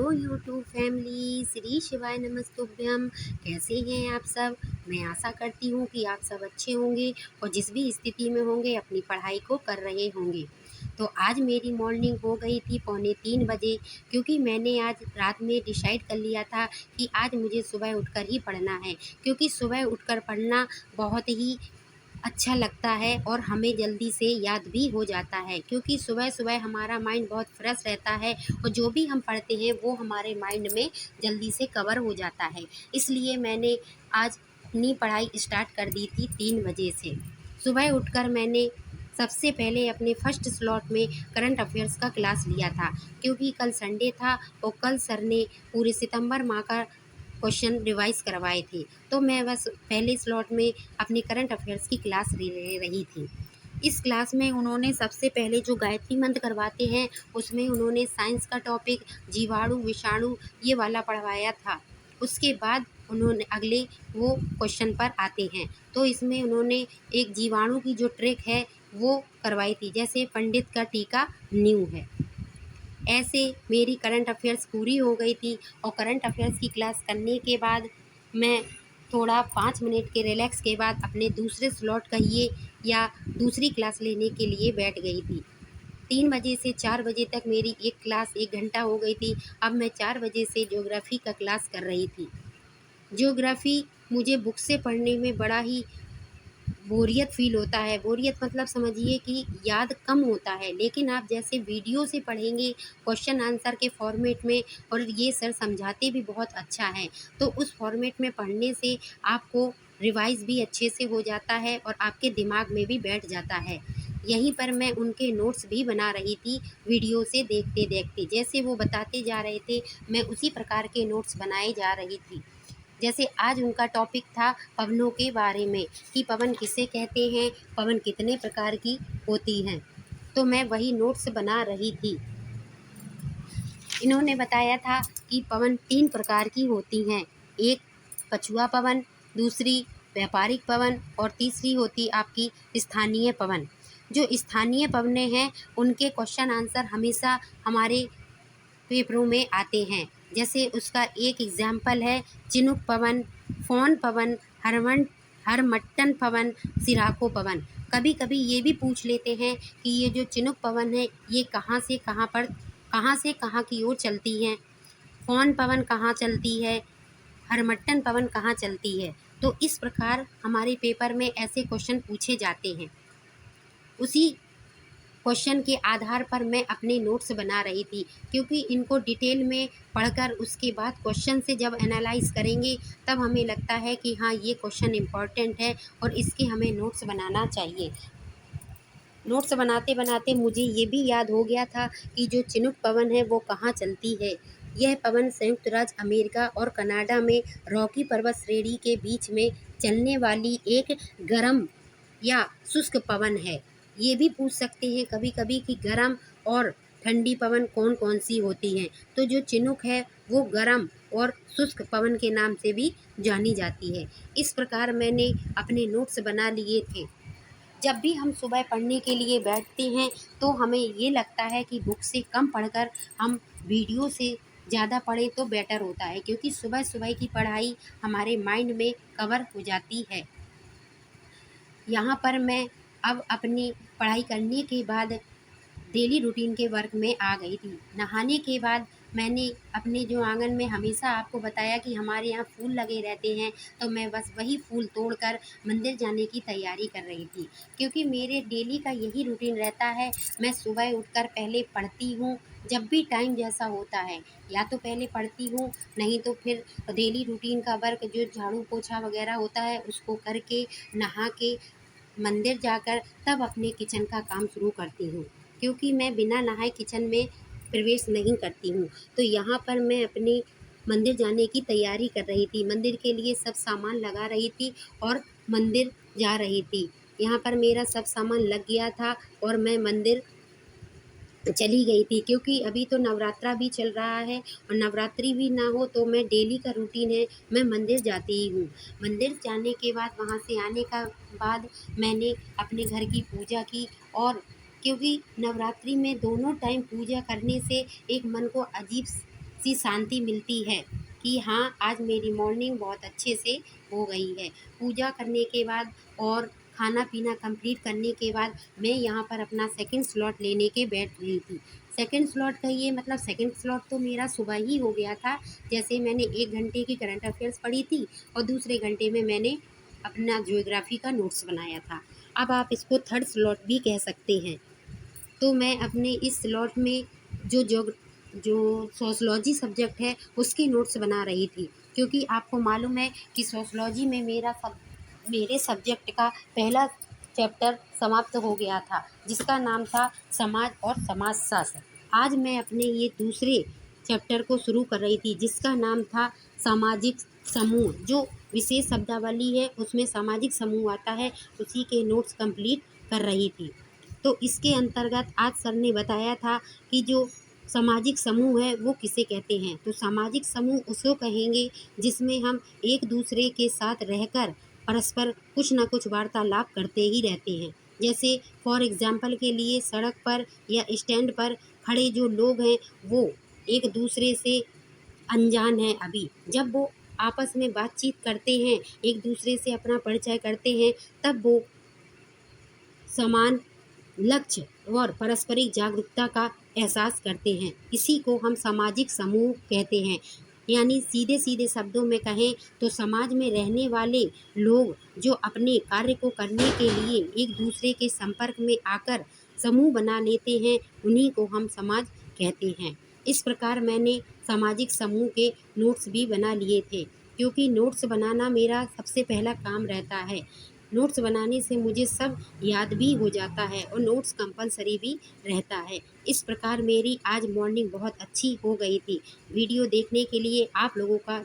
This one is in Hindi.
हेलो यूट्यूब फैमिली, श्री शिवाय नमस्तुभ्यम। कैसे हैं आप सब? मैं आशा करती हूँ कि आप सब अच्छे होंगे और जिस भी स्थिति में होंगे अपनी पढ़ाई को कर रहे होंगे। तो आज मेरी मॉर्निंग हो गई थी 2:45 बजे, क्योंकि मैंने आज रात में डिसाइड कर लिया था कि आज मुझे सुबह उठकर ही पढ़ना है, क्योंकि सुबह उठकर पढ़ना बहुत ही अच्छा लगता है और हमें जल्दी से याद भी हो जाता है, क्योंकि सुबह सुबह हमारा माइंड बहुत फ्रेश रहता है और जो भी हम पढ़ते हैं वो हमारे माइंड में जल्दी से कवर हो जाता है। इसलिए मैंने आज अपनी पढ़ाई स्टार्ट कर दी थी 3 बजे से। सुबह उठकर मैंने सबसे पहले अपने फर्स्ट स्लॉट में करंट अफेयर्स का क्लास लिया था, क्योंकि कल संडे था और कल सर ने पूरे सितंबर माह का क्वेश्चन रिवाइज करवाए थे। तो मैं बस पहले स्लॉट में अपनी करंट अफेयर्स की क्लास ले रही थी। इस क्लास में उन्होंने सबसे पहले जो गायत्री मंत्र करवाते हैं, उसमें उन्होंने साइंस का टॉपिक जीवाणु विषाणु ये वाला पढ़वाया था। उसके बाद उन्होंने अगले वो क्वेश्चन पर आते हैं, तो इसमें उन्होंने एक जीवाणु की जो ट्रिक है वो करवाई थी, जैसे पंडित का टीका न्यू है। ऐसे मेरी करंट अफेयर्स पूरी हो गई थी और करंट अफेयर्स की क्लास करने के बाद मैं थोड़ा 5 मिनट के रिलैक्स के बाद अपने दूसरे स्लॉट कहिए या दूसरी क्लास लेने के लिए बैठ गई थी। 3 बजे से 4 बजे तक मेरी एक क्लास 1 घंटा हो गई थी। अब मैं 4 बजे से ज्योग्राफी का क्लास कर रही थी। ज्योग्राफी मुझे बुक से पढ़ने में बड़ा ही बोरियत फ़ील होता है। बोरियत मतलब समझिए कि याद कम होता है, लेकिन आप जैसे वीडियो से पढ़ेंगे क्वेश्चन आंसर के फॉर्मेट में, और ये सर समझाते भी बहुत अच्छा है, तो उस फॉर्मेट में पढ़ने से आपको रिवाइज़ भी अच्छे से हो जाता है और आपके दिमाग में भी बैठ जाता है। यहीं पर मैं उनके नोट्स भी बना रही थी वीडियो से देखते-देखते। जैसे वो बताते जा रहे थे, मैं उसी प्रकार के नोट्स बनाए जा रही थी। जैसे आज उनका टॉपिक था पवनों के बारे में, कि पवन किसे कहते हैं, पवन कितने प्रकार की होती हैं, तो मैं वही नोट्स बना रही थी। इन्होंने बताया था कि पवन 3 प्रकार की होती हैं, एक पछुआ पवन, दूसरी व्यापारिक पवन और तीसरी होती आपकी स्थानीय पवन। जो स्थानीय पवनें हैं उनके क्वेश्चन आंसर हमेशा हमारे पेपरों में आते हैं। जैसे उसका एक एग्जाम्पल है चिनुक पवन, फ़ौन पवन, हरमट्टन पवन, सिराको पवन। कभी कभी ये भी पूछ लेते हैं कि ये जो चिनुक पवन है ये कहाँ से कहाँ की ओर चलती हैं, फ़ौन पवन कहाँ चलती है, हरमट्टन पवन कहाँ चलती है। तो इस प्रकार हमारे पेपर में ऐसे क्वेश्चन पूछे जाते हैं। उसी क्वेश्चन के आधार पर मैं अपने नोट्स बना रही थी, क्योंकि इनको डिटेल में पढ़कर उसके बाद क्वेश्चन से जब एनालाइज करेंगे तब हमें लगता है कि हाँ ये क्वेश्चन इम्पॉर्टेंट है और इसके हमें नोट्स बनाना चाहिए। नोट्स बनाते बनाते मुझे ये भी याद हो गया था कि जो चिनुक पवन है वो कहाँ चलती है। यह पवन संयुक्त राज्य अमेरिका और कनाडा में रॉकी पर्वत श्रेणी के बीच में चलने वाली एक गर्म या शुष्क पवन है। ये भी पूछ सकते हैं कभी कभी कि गर्म और ठंडी पवन कौन कौन सी होती हैं, तो जो चिनुक है वो गर्म और शुष्क पवन के नाम से भी जानी जाती है। इस प्रकार मैंने अपने नोट्स बना लिए थे। जब भी हम सुबह पढ़ने के लिए बैठते हैं तो हमें ये लगता है कि बुक से कम पढ़कर हम वीडियो से ज़्यादा पढ़ें तो बेटर होता है, क्योंकि सुबह सुबह की पढ़ाई हमारे माइंड में कवर हो जाती है। यहाँ पर मैं अब अपनी पढ़ाई करने के बाद डेली रूटीन के वर्क में आ गई थी। नहाने के बाद मैंने अपने जो आंगन में हमेशा आपको बताया कि हमारे यहाँ फूल लगे रहते हैं, तो मैं बस वही फूल तोड़कर मंदिर जाने की तैयारी कर रही थी, क्योंकि मेरे डेली का यही रूटीन रहता है। मैं सुबह उठकर पहले पढ़ती हूँ, जब भी टाइम जैसा होता है, या तो पहले पढ़ती हूँ, नहीं तो फिर डेली रूटीन का वर्क जो झाड़ू पोछा वगैरह होता है उसको करके नहा के मंदिर जाकर तब अपने किचन का काम शुरू करती हूँ, क्योंकि मैं बिना नहाए किचन में प्रवेश नहीं करती हूँ। तो यहाँ पर मैं अपनी मंदिर जाने की तैयारी कर रही थी, मंदिर के लिए सब सामान लगा रही थी और मंदिर जा रही थी। यहाँ पर मेरा सब सामान लग गया था और मैं मंदिर चली गई थी, क्योंकि अभी तो नवरात्रा भी चल रहा है और नवरात्रि भी ना हो तो मैं डेली का रूटीन है मैं मंदिर जाती ही हूँ। मंदिर जाने के बाद वहाँ से आने का बाद मैंने अपने घर की पूजा की, और क्योंकि नवरात्रि में दोनों टाइम पूजा करने से एक मन को अजीब सी शांति मिलती है कि हाँ, आज मेरी मॉर्निंग बहुत अच्छे से हो गई है। पूजा करने के बाद और खाना पीना कंप्लीट करने के बाद मैं यहाँ पर अपना सेकंड स्लॉट लेने के बैठ रही थी। सेकंड स्लॉट कहिए, मतलब सेकंड स्लॉट तो मेरा सुबह ही हो गया था। जैसे मैंने 1 घंटे की करंट अफ़ेयर्स पढ़ी थी और दूसरे घंटे में मैंने अपना ज्योग्राफ़ी का नोट्स बनाया था। अब आप इसको थर्ड स्लॉट भी कह सकते हैं। तो मैं अपने इस स्लॉट में जो जोग जो सोशियोलॉजी सब्जेक्ट है उसके नोट्स बना रही थी, क्योंकि आपको मालूम है कि सोशियोलॉजी में मेरे सब्जेक्ट का पहला चैप्टर समाप्त हो गया था, जिसका नाम था समाज और समाजशास्त्र। आज मैं अपने ये दूसरे चैप्टर को शुरू कर रही थी, जिसका नाम था सामाजिक समूह। जो विशेष शब्दावली है उसमें सामाजिक समूह आता है, उसी के नोट्स कंप्लीट कर रही थी। तो इसके अंतर्गत आज सर ने बताया था कि जो सामाजिक समूह है वो किसे कहते हैं। तो सामाजिक समूह उसको कहेंगे जिसमें हम एक दूसरे के साथ रहकर परस्पर कुछ न कुछ वार्तालाप करते ही रहते हैं। जैसे फॉर एग्जाम्पल के लिए सड़क पर या स्टैंड पर खड़े जो लोग हैं वो एक दूसरे से अनजान हैं अभी, जब वो आपस में बातचीत करते हैं, एक दूसरे से अपना परिचय करते हैं, तब वो समान लक्ष्य और पारस्परिक जागरूकता का एहसास करते हैं। इसी को हम सामाजिक समूह कहते हैं। यानी सीधे सीधे शब्दों में कहें तो समाज में रहने वाले लोग जो अपने कार्य को करने के लिए एक दूसरे के संपर्क में आकर समूह बना लेते हैं, उन्हीं को हम समाज कहते हैं। इस प्रकार मैंने सामाजिक समूह के नोट्स भी बना लिए थे, क्योंकि नोट्स बनाना मेरा सबसे पहला काम रहता है। नोट्स बनाने से मुझे सब याद भी हो जाता है और नोट्स कंपलसरी भी रहता है। इस प्रकार मेरी आज मॉर्निंग बहुत अच्छी हो गई थी। वीडियो देखने के लिए आप लोगों का